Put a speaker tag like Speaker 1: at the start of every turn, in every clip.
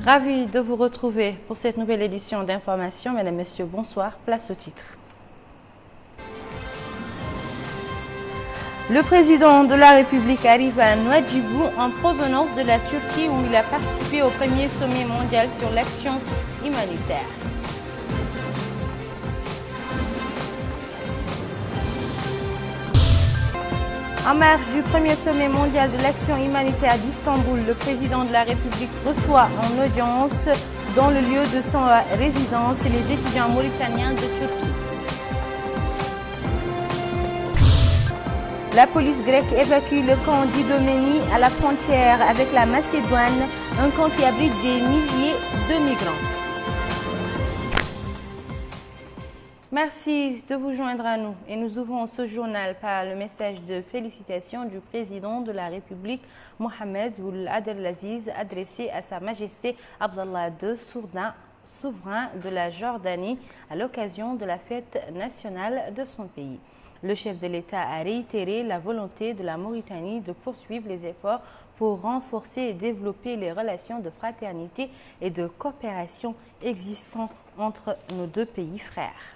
Speaker 1: Ravi de vous retrouver pour cette nouvelle édition d'information. Mesdames, Messieurs, bonsoir. Place au titre. Le président de la République arrive à Nouadhibou en provenance de la Turquie où il a participé au premier sommet mondial sur l'action humanitaire. En marge du premier sommet mondial de l'action humanitaire d'Istanbul, le président de la République reçoit en audience dans le lieu de son résidence les étudiants mauritaniens de Turquie. La police grecque évacue le camp d'Idomeni à la frontière avec la Macédoine, un camp qui abrite des milliers de migrants. Merci de vous joindre à nous et nous ouvrons ce journal par le message de félicitations du président de la République Mohamed Ould Abdelaziz adressé à Sa Majesté Abdallah II, souverain de la Jordanie à l'occasion de la fête nationale de son pays. Le chef de l'État a réitéré la volonté de la Mauritanie de poursuivre les efforts pour renforcer et développer les relations de fraternité et de coopération existant entre nos deux pays frères.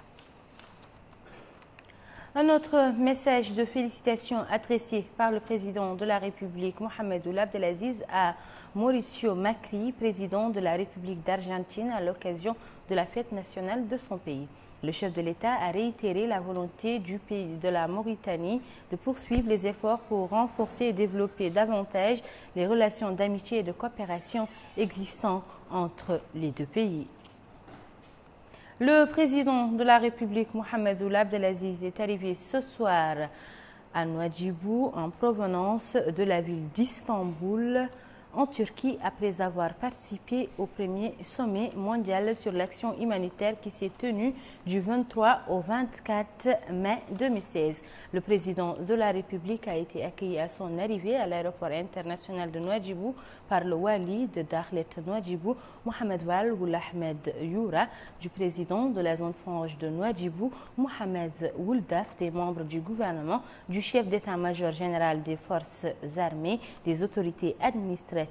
Speaker 1: Un autre message de félicitations adressé par le président de la République Mohamed Ould Abdelaziz à Mauricio Macri, président de la République d'Argentine à l'occasion de la fête nationale de son pays. Le chef de l'État a réitéré la volonté du pays de la Mauritanie de poursuivre les efforts pour renforcer et développer davantage les relations d'amitié et de coopération existant entre les deux pays. Le président de la République, Mohamed Ould Abdelaziz, est arrivé ce soir à Nouadhibou en provenance de la ville d'Istanbul, en Turquie, après avoir participé au premier sommet mondial sur l'action humanitaire qui s'est tenu du 23 au 24 mai 2016. Le président de la République a été accueilli à son arrivée à l'aéroport international de Nouadhibou par le wali de Dakhlet Nouadhibou, Mohamed Ould Ahmed Youra, du président de la zone franche de Nouadhibou, Mohamed Ould Daf, des membres du gouvernement, du chef d'état-major général des forces armées, des autorités administratives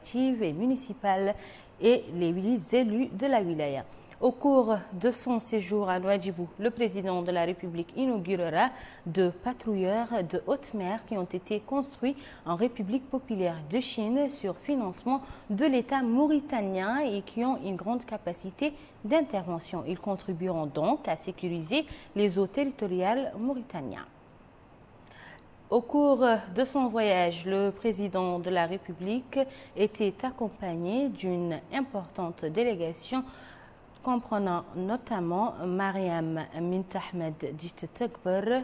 Speaker 1: et municipales et les élus de la wilaya. Au cours de son séjour à Nouadhibou, le président de la République inaugurera deux patrouilleurs de haute mer qui ont été construits en République populaire de Chine sur financement de l'État mauritanien et qui ont une grande capacité d'intervention. Ils contribueront donc à sécuriser les eaux territoriales mauritaniennes. Au cours de son voyage, le président de la République était accompagné d'une importante délégation comprenant notamment Mariam Mint Ahmed Djitetekber,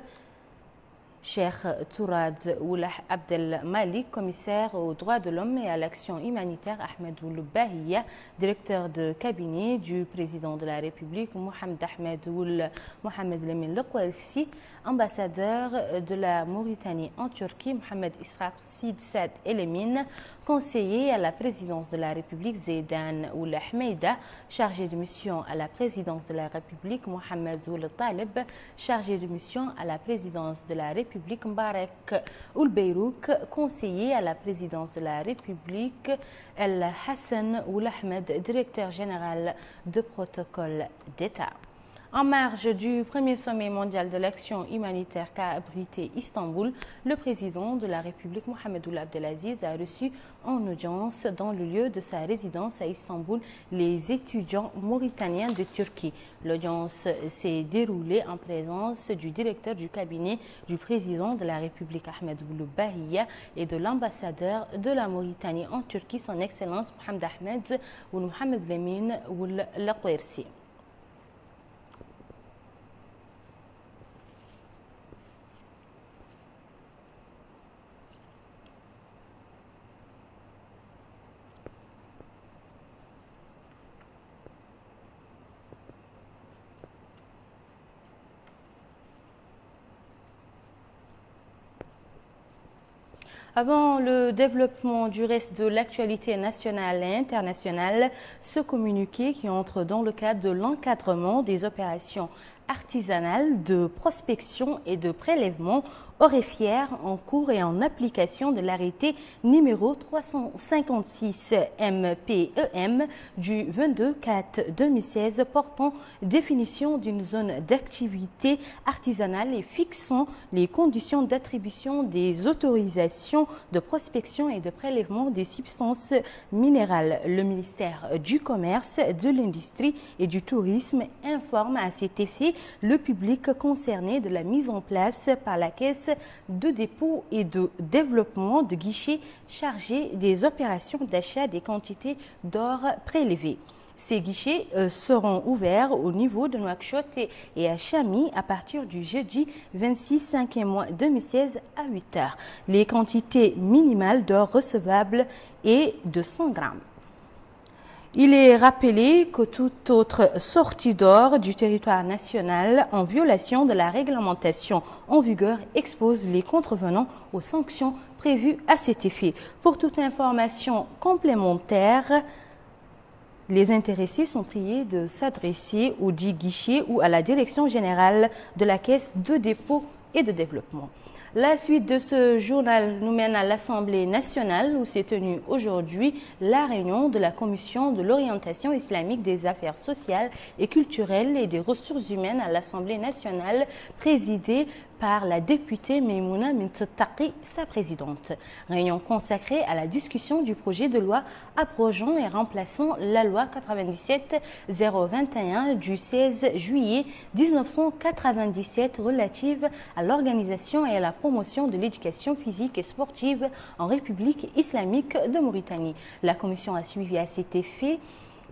Speaker 1: Cheikh Tourad Ould Abdel Malik, commissaire aux droits de l'homme et à l'action humanitaire, Ahmed Ould Bahia, directeur de cabinet du président de la République, Mohamed Ahmed Ould Mohamed Lamine Leqouersi, ambassadeur de la Mauritanie en Turquie, Mohamed Israq Sid Sad Elemine, conseiller à la présidence de la République, Zaidan Ould Ahmeida, chargé de mission à la présidence de la République, Mohamed Ould Talib, chargé de mission à la présidence de la République, Mbarek Ould Beyrouk, conseiller à la présidence de la République, El Hassan Ould Ahmed, directeur général de protocole d'État. En marge du premier sommet mondial de l'action humanitaire qu'a abrité Istanbul, le président de la République Mohamed Ould Abdelaziz a reçu en audience dans le lieu de sa résidence à Istanbul les étudiants mauritaniens de Turquie. L'audience s'est déroulée en présence du directeur du cabinet du président de la République Ahmed Ould Bahia et de l'ambassadeur de la Mauritanie en Turquie, son Excellence Mohamed Ahmed Ould Mohamed Lamine Ould Leqouersi. Avant le développement du reste de l'actualité nationale et internationale, ce communiqué qui entre dans le cadre de l'encadrement des opérations artisanale de prospection et de prélèvement aurifère en cours et en application de l'arrêté numéro 356 MPEM du 22/4/2016 portant définition d'une zone d'activité artisanale et fixant les conditions d'attribution des autorisations de prospection et de prélèvement des substances minérales. Le ministère du Commerce, de l'Industrie et du Tourisme informe à cet effet le public concerné de la mise en place par la Caisse de dépôt et de développement de guichets chargés des opérations d'achat des quantités d'or prélevées. Ces guichets seront ouverts au niveau de Nouakchott et à Chami à partir du jeudi 26 5e mois 2016 à 8 h. Les quantités minimales d'or recevables est de 100 grammes. Il est rappelé que toute autre sortie d'or du territoire national en violation de la réglementation en vigueur expose les contrevenants aux sanctions prévues à cet effet. Pour toute information complémentaire, les intéressés sont priés de s'adresser au dit guichet ou à la direction générale de la Caisse de dépôt et de développement. La suite de ce journal nous mène à l'Assemblée nationale où s'est tenue aujourd'hui la réunion de la Commission de l'orientation islamique des affaires sociales et culturelles et des ressources humaines à l'Assemblée nationale présidée par la députée Maïmouna Mintetaki, sa présidente. Réunion consacrée à la discussion du projet de loi abrogeant et remplaçant la loi 97-021 du 16 juillet 1997 relative à l'organisation et à la promotion de l'éducation physique et sportive en République islamique de Mauritanie. La commission a suivi à cet effet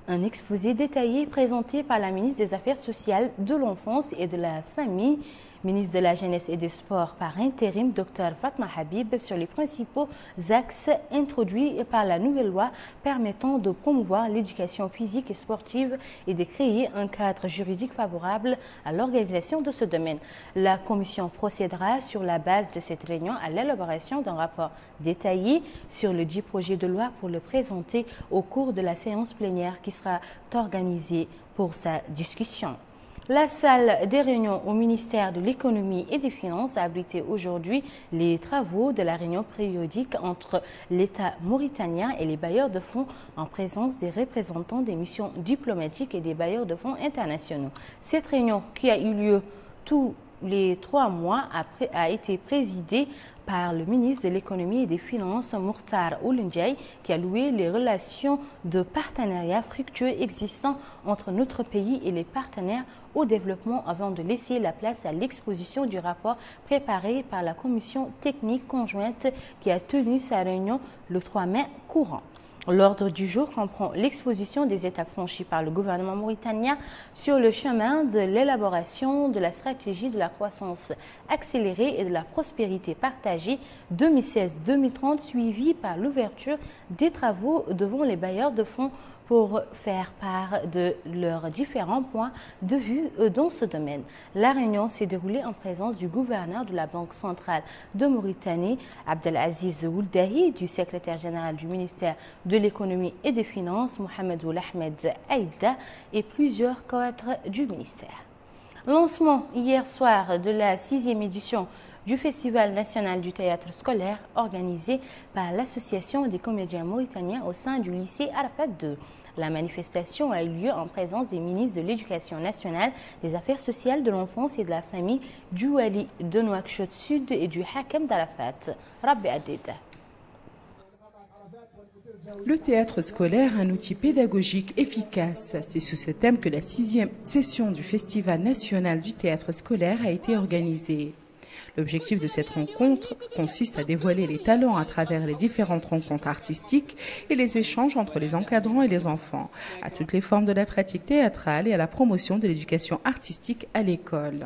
Speaker 1: un exposé détaillé présenté par la ministre des Affaires sociales, de l'enfance et de la famille, ministre de la Jeunesse et des Sports par intérim, Dr Fatma Habib, sur les principaux axes introduits par la nouvelle loi permettant de promouvoir l'éducation physique et sportive et de créer un cadre juridique favorable à l'organisation de ce domaine. La commission procédera sur la base de cette réunion à l'élaboration d'un rapport détaillé sur le dit projet de loi pour le présenter au cours de la séance plénière qui sera organisée pour sa discussion. La salle des réunions au ministère de l'économie et des finances a abrité aujourd'hui les travaux de la réunion périodique entre l'État mauritanien et les bailleurs de fonds en présence des représentants des missions diplomatiques et des bailleurs de fonds internationaux. Cette réunion qui a eu lieu tous les 3 mois a été présidée par le ministre de l'économie et des finances, Mokhtar Oulindjaï, qui a loué les relations de partenariat fructueux existants entre notre pays et les partenaires au développement avant de laisser la place à l'exposition du rapport préparé par la commission technique conjointe qui a tenu sa réunion le 3 mai courant. L'ordre du jour comprend l'exposition des étapes franchies par le gouvernement mauritanien sur le chemin de l'élaboration de la stratégie de la croissance accélérée et de la prospérité partagée 2016-2030, suivie par l'ouverture des travaux devant les bailleurs de fonds pour faire part de leurs différents points de vue dans ce domaine. La réunion s'est déroulée en présence du gouverneur de la Banque centrale de Mauritanie, Abdelaziz Ouldahi, du secrétaire général du ministère de l'économie et des finances, Mohamed Ahmed Aïda, et plusieurs cadres du ministère. Lancement hier soir de la 6e édition du Festival national du théâtre scolaire organisé par l'Association des comédiens mauritaniens au sein du lycée Arafat II. La manifestation a eu lieu en présence des ministres de l'Éducation nationale, des Affaires sociales, de l'enfance et de la famille, du Wali de Nouakchott Sud et du Hakam d'Arafat. Rabbi Adida.
Speaker 2: Le théâtre scolaire, un outil pédagogique efficace. C'est sous ce thème que la 6e session du Festival national du théâtre scolaire a été organisée. L'objectif de cette rencontre consiste à dévoiler les talents à travers les différentes rencontres artistiques et les échanges entre les encadrants et les enfants, à toutes les formes de la pratique théâtrale et à la promotion de l'éducation artistique à l'école.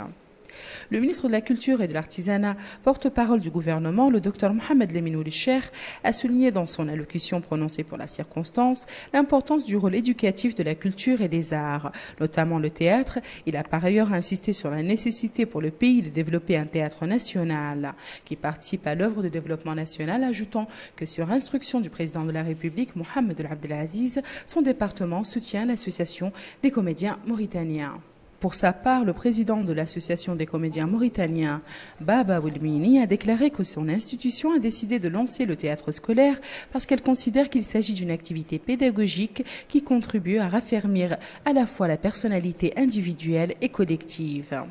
Speaker 2: Le ministre de la Culture et de l'Artisanat, porte-parole du gouvernement, le Dr Mohamed Lemine Cheikh, a souligné dans son allocution prononcée pour la circonstance l'importance du rôle éducatif de la culture et des arts, notamment le théâtre. Il a par ailleurs insisté sur la nécessité pour le pays de développer un théâtre national qui participe à l'œuvre de développement national, ajoutant que sur instruction du président de la République, Mohamed Abdelaziz, son département soutient l'association des comédiens mauritaniens. Pour sa part, le président de l'Association des comédiens mauritaniens, Baba Wilmini, a déclaré que son institution a décidé de lancer le théâtre scolaire parce qu'elle considère qu'il s'agit d'une activité pédagogique qui contribue à raffermir à la fois la personnalité individuelle et collective.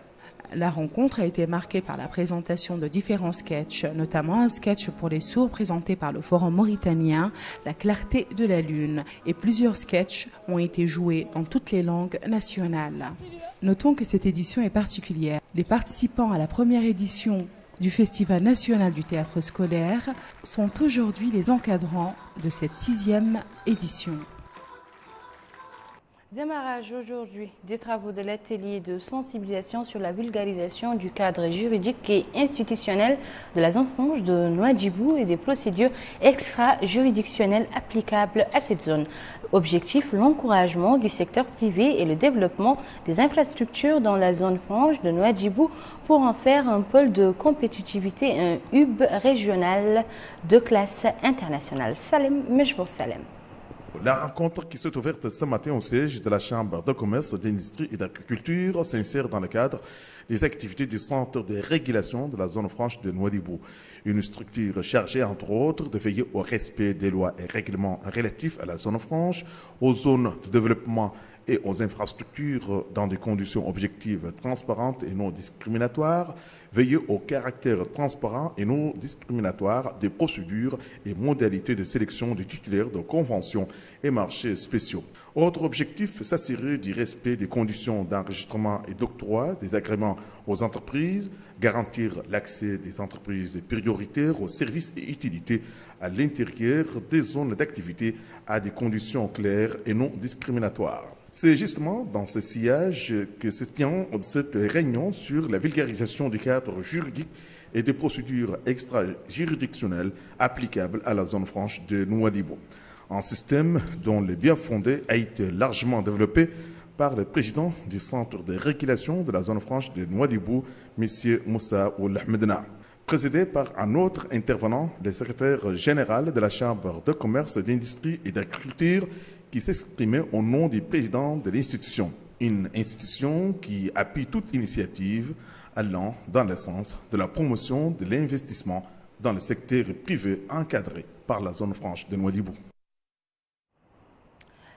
Speaker 2: La rencontre a été marquée par la présentation de différents sketchs, notamment un sketch pour les sourds présenté par le Forum mauritanien, La clarté de la lune, et plusieurs sketchs ont été joués dans toutes les langues nationales. Notons que cette édition est particulière. Les participants à la première édition du Festival national du théâtre scolaire sont aujourd'hui les encadrants de cette 6e édition.
Speaker 1: Démarrage aujourd'hui des travaux de l'atelier de sensibilisation sur la vulgarisation du cadre juridique et institutionnel de la zone franche de Nouadhibou et des procédures extra-juridictionnelles applicables à cette zone. Objectif, l'encouragement du secteur privé et le développement des infrastructures dans la zone franche de Nouadhibou pour en faire un pôle de compétitivité, un hub régional de classe internationale. Salem Mejbour Salem.
Speaker 3: La rencontre qui s'est ouverte ce matin au siège de la Chambre de commerce, d'industrie et d'agriculture s'insère dans le cadre des activités du Centre de régulation de la zone franche de Nouadhibou. Une structure chargée, entre autres, de veiller au respect des lois et règlements relatifs à la zone franche, aux zones de développement et aux infrastructures dans des conditions objectives, transparentes et non discriminatoires, veiller au caractère transparent et non discriminatoire des procédures et modalités de sélection des titulaires de conventions et marchés spéciaux. Autre objectif, s'assurer du respect des conditions d'enregistrement et d'octroi des agréments aux entreprises, garantir l'accès des entreprises prioritaires aux services et utilités à l'intérieur des zones d'activité à des conditions claires et non discriminatoires. C'est justement dans ce sillage que se tient cette réunion sur la vulgarisation du cadre juridique et des procédures extra-juridictionnelles applicables à la zone franche de Nouadhibou. Un système dont le bien fondé a été largement développé par le président du Centre de régulation de la zone franche de Nouadhibou, M. Moussa Oulahmedna. Présidé par un autre intervenant, le secrétaire général de la Chambre de commerce, d'industrie et d'agriculture, qui s'exprimait au nom du président de l'institution. Une institution qui appuie toute initiative allant dans le sens de la promotion de l'investissement dans le secteur privé encadré par la zone franche de Nouadhibou.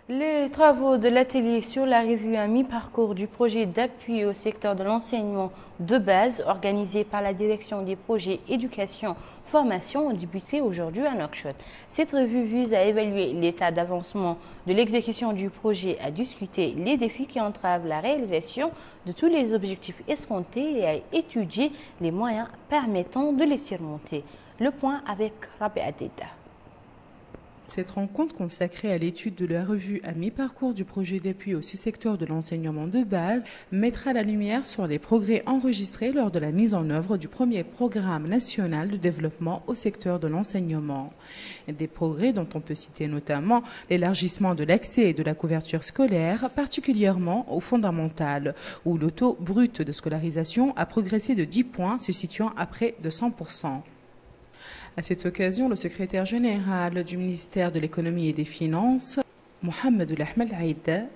Speaker 1: Les travaux de l'atelier sur la revue à mi-parcours du projet d'appui au secteur de l'enseignement de base organisé par la direction des projets éducation-formation ont débuté aujourd'hui à Nouakchott. Cette revue vise à évaluer l'état d'avancement de l'exécution du projet, à discuter les défis qui entravent la réalisation de tous les objectifs escomptés et à étudier les moyens permettant de les surmonter. Le point avec Rabi Adeda.
Speaker 2: Cette rencontre consacrée à l'étude de la revue à mi-parcours du projet d'appui au sous-secteur de l'enseignement de base mettra la lumière sur les progrès enregistrés lors de la mise en œuvre du premier programme national de développement au secteur de l'enseignement. Des progrès dont on peut citer notamment l'élargissement de l'accès et de la couverture scolaire, particulièrement au fondamental, où le taux brut de scolarisation a progressé de 10 points, se situant à près de 100%. À cette occasion, le secrétaire général du ministère de l'économie et des finances, Mohamed Ahmed Aïd,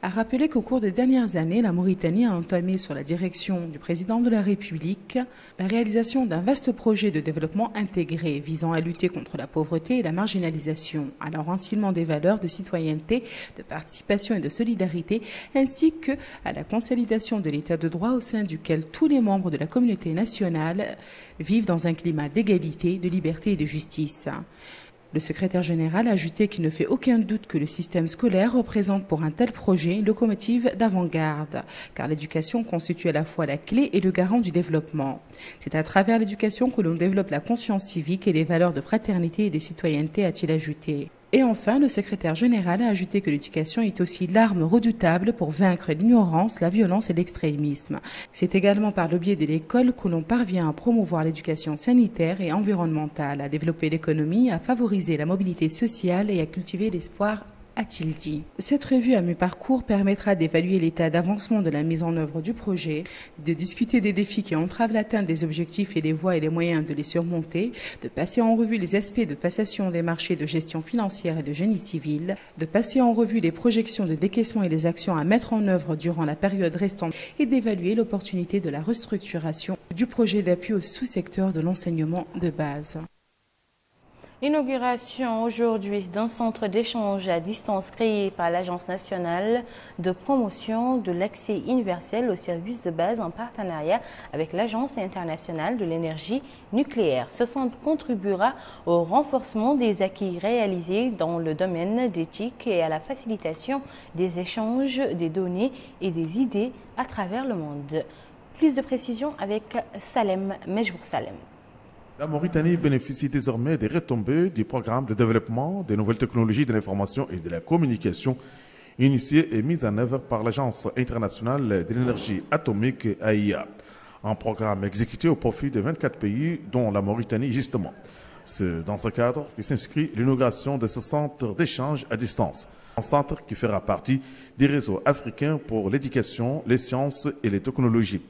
Speaker 2: a rappelé qu'au cours des dernières années, la Mauritanie a entamé sous la direction du président de la République la réalisation d'un vaste projet de développement intégré visant à lutter contre la pauvreté et la marginalisation, à l'enracinement des valeurs de citoyenneté, de participation et de solidarité, ainsi qu'à la consolidation de l'état de droit au sein duquel tous les membres de la communauté nationale vivent dans un climat d'égalité, de liberté et de justice. Le secrétaire général a ajouté qu'il ne fait aucun doute que le système scolaire représente pour un tel projet une locomotive d'avant-garde, car l'éducation constitue à la fois la clé et le garant du développement. C'est à travers l'éducation que l'on développe la conscience civique et les valeurs de fraternité et de citoyenneté, a-t-il ajouté. Et enfin, le secrétaire général a ajouté que l'éducation est aussi l'arme redoutable pour vaincre l'ignorance, la violence et l'extrémisme. C'est également par le biais de l'école que l'on parvient à promouvoir l'éducation sanitaire et environnementale, à développer l'économie, à favoriser la mobilité sociale et à cultiver l'espoir a-t-il dit. Cette revue à mi-parcours permettra d'évaluer l'état d'avancement de la mise en œuvre du projet, de discuter des défis qui entravent l'atteinte des objectifs et les voies et les moyens de les surmonter, de passer en revue les aspects de passation des marchés de gestion financière et de génie civil, de passer en revue les projections de décaissement et les actions à mettre en œuvre durant la période restante et d'évaluer l'opportunité de la restructuration du projet d'appui au sous-secteur de l'enseignement de base.
Speaker 1: Inauguration aujourd'hui d'un centre d'échange à distance créé par l'Agence nationale de promotion de l'accès universel aux services de base en partenariat avec l'Agence internationale de l'énergie nucléaire. Ce centre contribuera au renforcement des acquis réalisés dans le domaine d'éthique et à la facilitation des échanges des données et des idées à travers le monde. Plus de précisions avec Salem Mejbour Salem.
Speaker 3: La Mauritanie bénéficie désormais des retombées du programme de développement des nouvelles technologies de l'information et de la communication initié et mis en œuvre par l'Agence internationale de l'énergie atomique AIA. Un programme exécuté au profit de 24 pays, dont la Mauritanie justement. C'est dans ce cadre que s'inscrit l'inauguration de ce centre d'échange à distance. Un centre qui fera partie des réseaux africains pour l'éducation, les sciences et les technologies.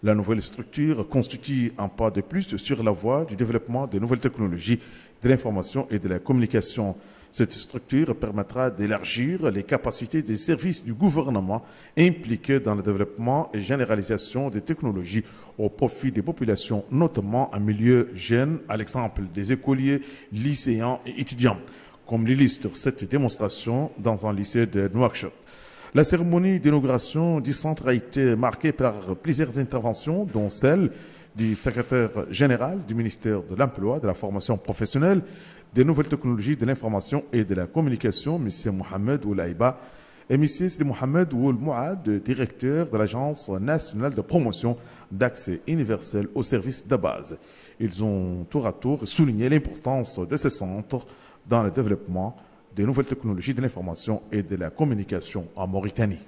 Speaker 3: La nouvelle structure constitue un pas de plus sur la voie du développement des nouvelles technologies de l'information et de la communication. Cette structure permettra d'élargir les capacités des services du gouvernement impliqués dans le développement et généralisation des technologies au profit des populations, notamment en milieu jeune, à l'exemple des écoliers, lycéens et étudiants, comme l'illustre cette démonstration dans un lycée de Nouakchott. La cérémonie d'inauguration du centre a été marquée par plusieurs interventions, dont celle du secrétaire général du ministère de l'Emploi, de la formation professionnelle, des nouvelles technologies de l'information et de la communication, M. Mohamed Oulaïba, et M. Sidi Mohamed Oul Mouad, directeur de l'Agence nationale de promotion d'accès universel aux services de base. Ils ont tour à tour souligné l'importance de ce centre dans le développement des nouvelles technologies de l'information et de la communication en Mauritanie.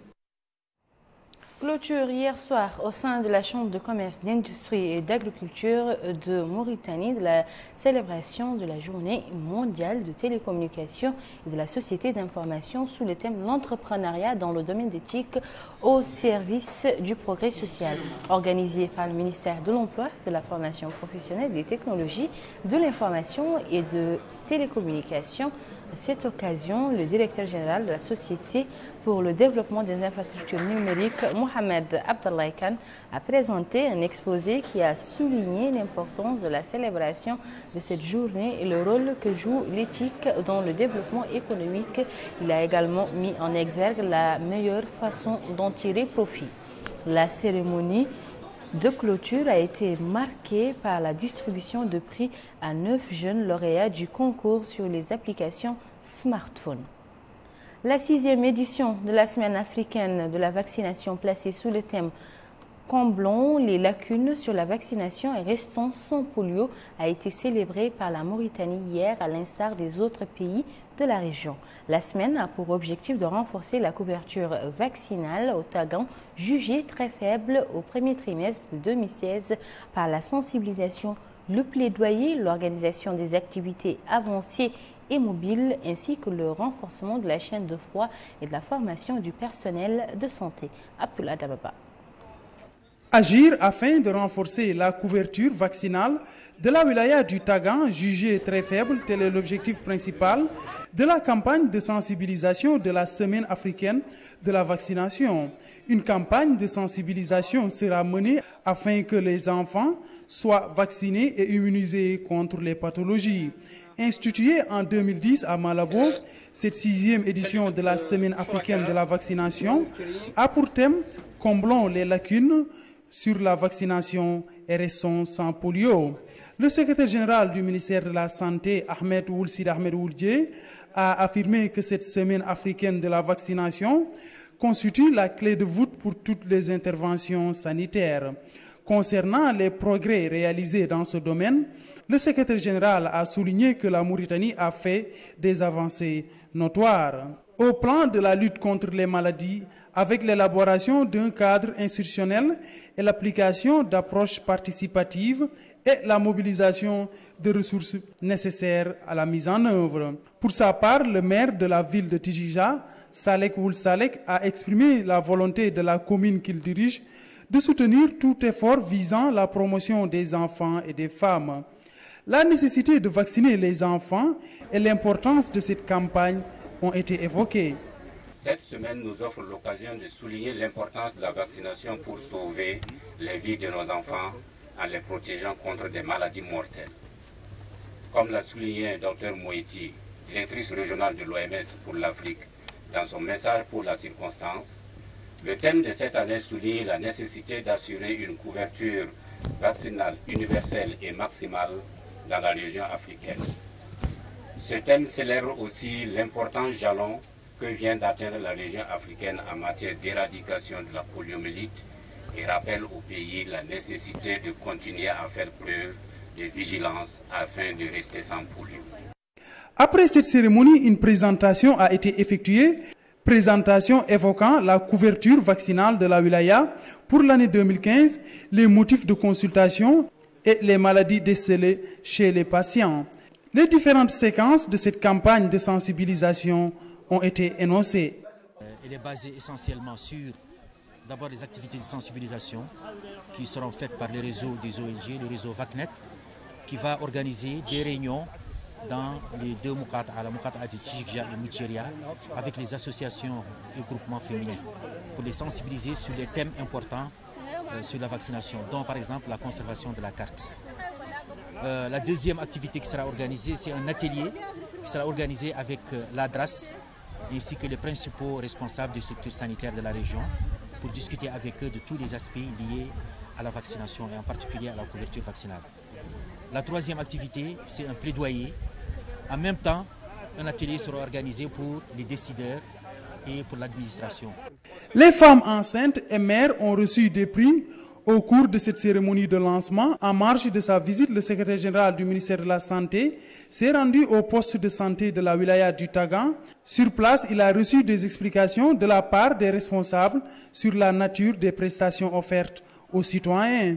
Speaker 1: Clôture hier soir au sein de la Chambre de commerce, d'industrie et d'agriculture de Mauritanie de la célébration de la journée mondiale de télécommunications et de la société d'information sous le thème l'entrepreneuriat dans le domaine d'éthique au service du progrès social, organisée par le ministère de l'Emploi, de la formation professionnelle, des technologies, de l'information et de télécommunications. À cette occasion, le directeur général de la Société pour le développement des infrastructures numériques, Mohamed Abdallah Khan, a présenté un exposé qui a souligné l'importance de la célébration de cette journée et le rôle que joue l'éthique dans le développement économique. Il a également mis en exergue la meilleure façon d'en tirer profit. La cérémonie de clôture a été marquée par la distribution de prix à 9 jeunes lauréats du concours sur les applications smartphone. La 6e édition de la semaine africaine de la vaccination placée sous le thème Comblons les lacunes sur la vaccination et restons sans polio a été célébrée par la Mauritanie hier à l'instar des autres pays de la région. La semaine a pour objectif de renforcer la couverture vaccinale au Tagan, jugée très faible au premier trimestre de 2016 par la sensibilisation, le plaidoyer, l'organisation des activités avancées et mobiles, ainsi que le renforcement de la chaîne de froid et de la formation du personnel de santé. Abdullah Dababa.
Speaker 4: Agir afin de renforcer la couverture vaccinale de la wilaya du Tagan, jugée très faible, tel est l'objectif principal de la campagne de sensibilisation de la Semaine africaine de la vaccination. Une campagne de sensibilisation sera menée afin que les enfants soient vaccinés et immunisés contre les pathologies. Instituée en 2010 à Malabo, cette 6e édition de la Semaine africaine de la vaccination a pour thème « Comblons les lacunes » sur la vaccination et restons sans polio. Le secrétaire général du ministère de la Santé, Ahmed Ould Sid Ahmed Ouldje, a affirmé que cette semaine africaine de la vaccination constitue la clé de voûte pour toutes les interventions sanitaires. Concernant les progrès réalisés dans ce domaine, le secrétaire général a souligné que la Mauritanie a fait des avancées notoires. Au plan de la lutte contre les maladies avec l'élaboration d'un cadre institutionnel et l'application d'approches participatives et la mobilisation de ressources nécessaires à la mise en œuvre. Pour sa part, le maire de la ville de Tijija, Salek Ould Salek, a exprimé la volonté de la commune qu'il dirige de soutenir tout effort visant la promotion des enfants et des femmes. La nécessité de vacciner les enfants et l'importance de cette campagne ont été évoquées.
Speaker 5: Cette semaine nous offre l'occasion de souligner l'importance de la vaccination pour sauver les vies de nos enfants en les protégeant contre des maladies mortelles. Comme l'a souligné Dr Moïti, directrice régionale de l'OMS pour l'Afrique, dans son message pour la circonstance, le thème de cette année souligne la nécessité d'assurer une couverture vaccinale universelle et maximale dans la région africaine. Ce thème célèbre aussi l'important jalon que vient d'atteindre la région africaine en matière d'éradication de la poliomyélite et rappelle au pays la nécessité de continuer à faire preuve de vigilance afin de rester sans polio.
Speaker 4: Après cette cérémonie, une présentation a été effectuée, présentation évoquant la couverture vaccinale de la wilaya pour l'année 2015, les motifs de consultation et les maladies décelées chez les patients. Les différentes séquences de cette campagne de sensibilisation ont été énoncées.
Speaker 6: Elle est basée essentiellement sur d'abord les activités de sensibilisation qui seront faites par le réseau des ONG, le réseau VACNet, qui va organiser des réunions dans les deux Mouqata'a, la Mouqata'a de Tijija et Moucheria, avec les associations et groupements féminins, pour les sensibiliser sur les thèmes importants sur la vaccination, dont par exemple la conservation de la carte. La deuxième activité qui sera organisée, c'est un atelier qui sera organisé avec l'ADRAS ainsi que les principaux responsables des structures sanitaires de la région pour discuter avec eux de tous les aspects liés à la vaccination et en particulier à la couverture vaccinale. La troisième activité, c'est un plaidoyer. En même temps, un atelier sera organisé pour les décideurs et pour l'administration.
Speaker 4: Les femmes enceintes et mères ont reçu des prix au cours de cette cérémonie de lancement. En marge de sa visite, le secrétaire général du ministère de la Santé s'est rendu au poste de santé de la wilaya du Tagan. Sur place, il a reçu des explications de la part des responsables sur la nature des prestations offertes aux citoyens.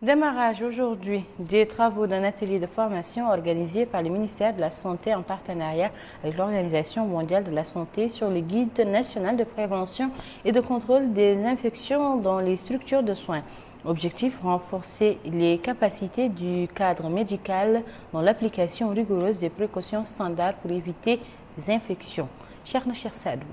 Speaker 1: Démarrage aujourd'hui des travaux d'un atelier de formation organisé par le ministère de la Santé en partenariat avec l'Organisation mondiale de la santé sur le guide national de prévention et de contrôle des infections dans les structures de soins. Objectif, renforcer les capacités du cadre médical dans l'application rigoureuse des précautions standards pour éviter les infections. Cherna Sadou.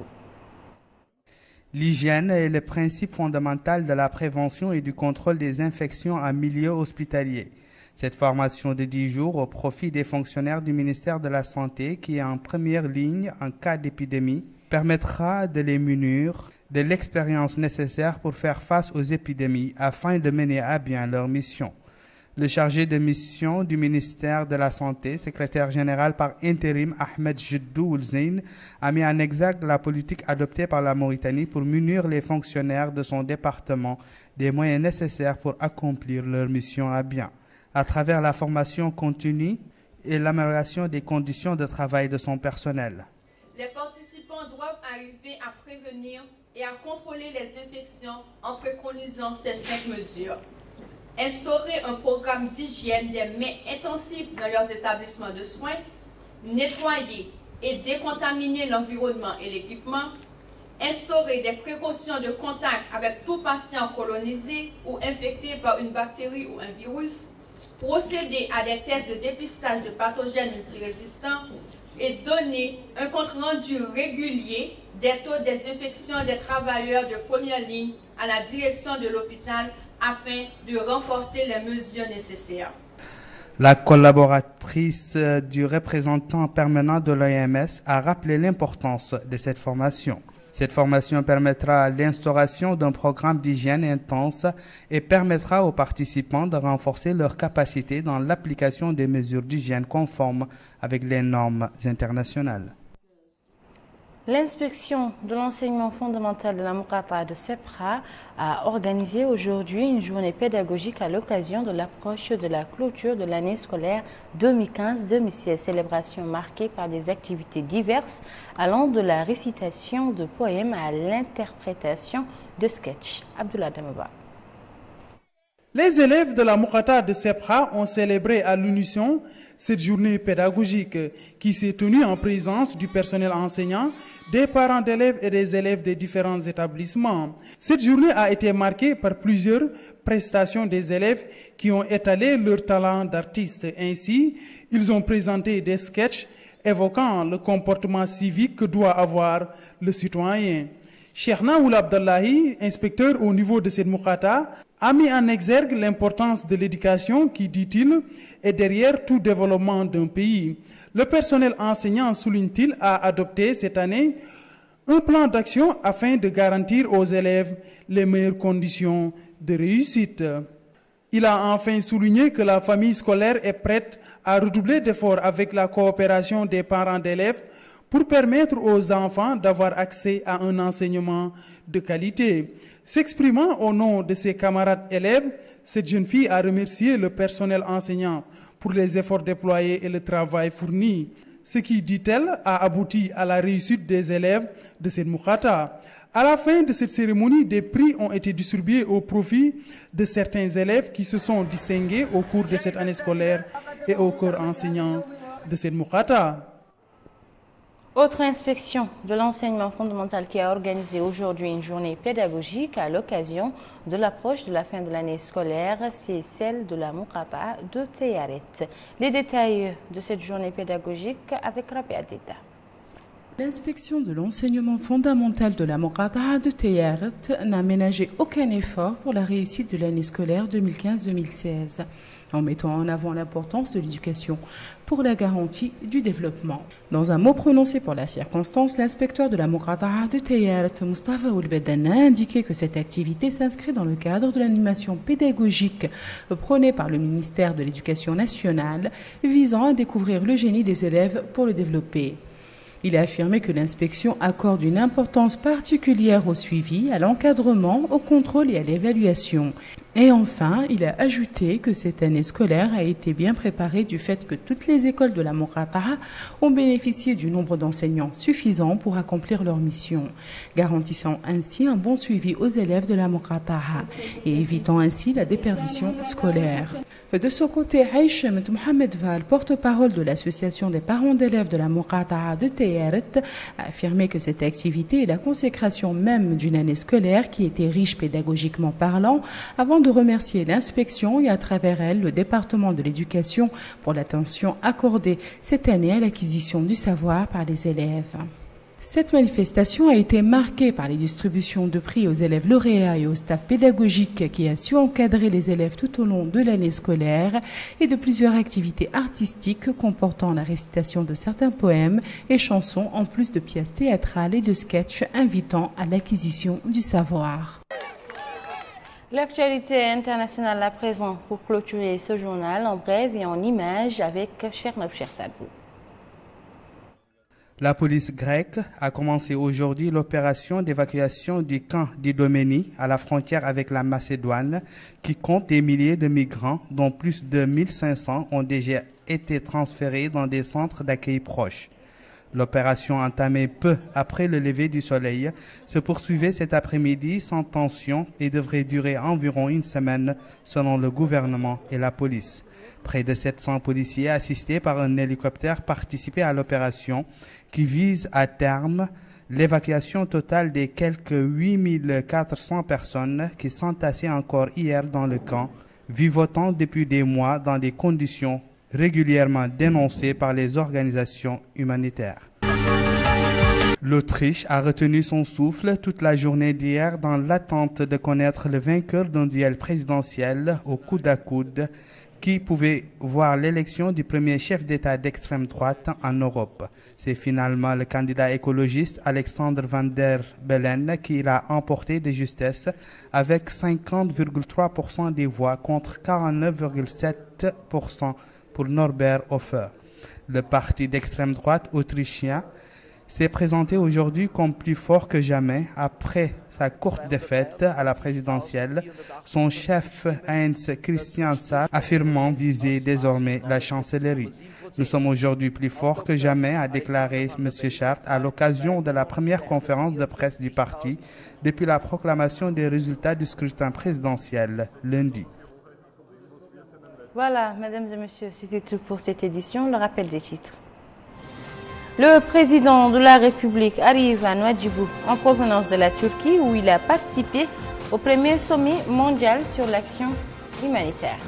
Speaker 7: L'hygiène est le principe fondamental de la prévention et du contrôle des infections en milieu hospitalier. Cette formation de 10 jours au profit des fonctionnaires du ministère de la Santé qui est en première ligne en cas d'épidémie permettra de les munir de l'expérience nécessaire pour faire face aux épidémies afin de mener à bien leur mission. Le chargé de mission du ministère de la Santé, secrétaire général par intérim Ahmed Jiddou Oulzein, a mis en exergue la politique adoptée par la Mauritanie pour munir les fonctionnaires de son département des moyens nécessaires pour accomplir leur mission à bien, à travers la formation continue et l'amélioration des conditions de travail de son personnel.
Speaker 8: Les participants doivent arriver à prévenir et à contrôler les infections en préconisant ces 5 mesures. Instaurer un programme d'hygiène des mains intensif dans leurs établissements de soins, nettoyer et décontaminer l'environnement et l'équipement, instaurer des précautions de contact avec tout patient colonisé ou infecté par une bactérie ou un virus, procéder à des tests de dépistage de pathogènes multirésistants et donner un compte-rendu régulier des taux des infections des travailleurs de première ligne à la direction de l'hôpital afin de renforcer les mesures nécessaires.
Speaker 7: La collaboratrice du représentant permanent de l'OMS a rappelé l'importance de cette formation. Cette formation permettra l'instauration d'un programme d'hygiène intense et permettra aux participants de renforcer leurs capacités dans l'application des mesures d'hygiène conformes avec les normes internationales.
Speaker 1: L'inspection de l'enseignement fondamental de la Muqata de Sebkha a organisé aujourd'hui une journée pédagogique à l'occasion de l'approche de la clôture de l'année scolaire 2015-2016. Célébration marquée par des activités diverses allant de la récitation de poèmes à l'interprétation de sketchs. Abdullah Damaba.
Speaker 4: Les élèves de la Muqata de Sebkha ont célébré à l'unisson cette journée pédagogique qui s'est tenue en présence du personnel enseignant, des parents d'élèves et des élèves des différents établissements. Cette journée a été marquée par plusieurs prestations des élèves qui ont étalé leur talent d'artiste. Ainsi, ils ont présenté des sketchs évoquant le comportement civique que doit avoir le citoyen. Cheikh Naoul Abdallahi, inspecteur au niveau de cette Muqata, a mis en exergue l'importance de l'éducation qui, dit-il, est derrière tout développement d'un pays. Le personnel enseignant, souligne-t-il, a adopté cette année un plan d'action afin de garantir aux élèves les meilleures conditions de réussite. Il a enfin souligné que la famille scolaire est prête à redoubler d'efforts avec la coopération des parents d'élèves pour permettre aux enfants d'avoir accès à un enseignement de qualité. S'exprimant au nom de ses camarades élèves, cette jeune fille a remercié le personnel enseignant pour les efforts déployés et le travail fourni, ce qui, dit-elle, a abouti à la réussite des élèves de cette Muqata. À la fin de cette cérémonie, des prix ont été distribués au profit de certains élèves qui se sont distingués au cours de cette année scolaire et au corps enseignant de cette Muqata.
Speaker 1: Autre inspection de l'enseignement fondamental qui a organisé aujourd'hui une journée pédagogique à l'occasion de l'approche de la fin de l'année scolaire, c'est celle de la Muqata de Tayaret. Les détails de cette journée pédagogique avec Rabi Adida.
Speaker 2: L'inspection de l'enseignement fondamental de la Muqata de Tayaret n'a ménagé aucun effort pour la réussite de l'année scolaire 2015-2016, en mettant en avant l'importance de l'éducation pour la garantie du développement. Dans un mot prononcé pour la circonstance, l'inspecteur de la Muqata de Tayaret, Mustafa Oulbedana, a indiqué que cette activité s'inscrit dans le cadre de l'animation pédagogique prônée par le ministère de l'Éducation nationale, visant à découvrir le génie des élèves pour le développer. Il a affirmé que l'inspection accorde une importance particulière au suivi, à l'encadrement, au contrôle et à l'évaluation. Et enfin, il a ajouté que cette année scolaire a été bien préparée du fait que toutes les écoles de la Muqata ont bénéficié du nombre d'enseignants suffisant pour accomplir leur mission, garantissant ainsi un bon suivi aux élèves de la Muqata et évitant ainsi la déperdition scolaire. De son côté, Aïchemet Mohamed Val, porte-parole de l'association des parents d'élèves de la Muqata de Tayaret, a affirmé que cette activité est la consécration même d'une année scolaire qui était riche pédagogiquement parlant, avant de remercier l'inspection et à travers elle le département de l'éducation pour l'attention accordée cette année à l'acquisition du savoir par les élèves. Cette manifestation a été marquée par les distributions de prix aux élèves lauréats et au staff pédagogique qui a su encadrer les élèves tout au long de l'année scolaire et de plusieurs activités artistiques comportant la récitation de certains poèmes et chansons en plus de pièces théâtrales et de sketchs invitant à l'acquisition du savoir.
Speaker 1: L'actualité internationale à présent pour clôturer ce journal en bref et en images avec Chernof Chersadou.
Speaker 7: La police grecque a commencé aujourd'hui l'opération d'évacuation du camp d'Idoménie à la frontière avec la Macédoine qui compte des milliers de migrants dont plus de 1500 ont déjà été transférés dans des centres d'accueil proches. L'opération entamée peu après le lever du soleil se poursuivait cet après-midi sans tension et devrait durer environ une semaine selon le gouvernement et la police. Près de 700 policiers assistés par un hélicoptère participaient à l'opération qui vise à terme l'évacuation totale des quelques 8400 personnes qui s'entassaient encore hier dans le camp, vivotant depuis des mois dans des conditions régulièrement dénoncées par les organisations humanitaires. L'Autriche a retenu son souffle toute la journée d'hier dans l'attente de connaître le vainqueur d'un duel présidentiel au coude à coude qui pouvait voir l'élection du premier chef d'État d'extrême droite en Europe. C'est finalement le candidat écologiste Alexander Van der Bellen qui l'a emporté de justesse avec 50,3% des voix contre 49,7% pour Norbert Hofer. Le parti d'extrême droite autrichien s'est présenté aujourd'hui comme plus fort que jamais après sa courte défaite à la présidentielle, son chef Heinz Christian Saar affirmant viser désormais la chancellerie. Nous sommes aujourd'hui plus forts que jamais, a déclaré M. Chart à l'occasion de la première conférence de presse du parti depuis la proclamation des résultats du scrutin présidentiel lundi.
Speaker 1: Voilà, mesdames et messieurs, c'était tout pour cette édition. Le rappel des titres. Le président de la République arrive à Nouadhibou en provenance de la Turquie où il a participé au premier sommet mondial sur l'action humanitaire.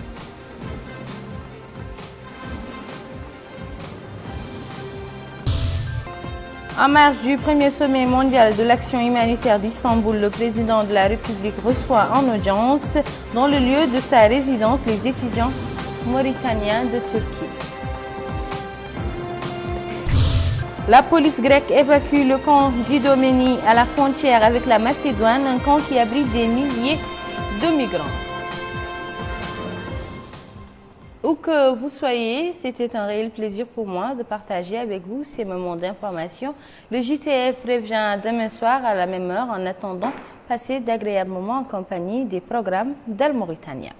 Speaker 1: En marge du premier sommet mondial de l'action humanitaire d'Istanbul, le président de la République reçoit en audience dans le lieu de sa résidence les étudiants mauritaniens de Turquie. La police grecque évacue le camp d'Idomeni à la frontière avec la Macédoine, un camp qui abrite des milliers de migrants. Où que vous soyez, c'était un réel plaisir pour moi de partager avec vous ces moments d'information. Le JTF revient demain soir à la même heure. En attendant, passez d'agréables moments en compagnie des programmes d'Al Mauritania.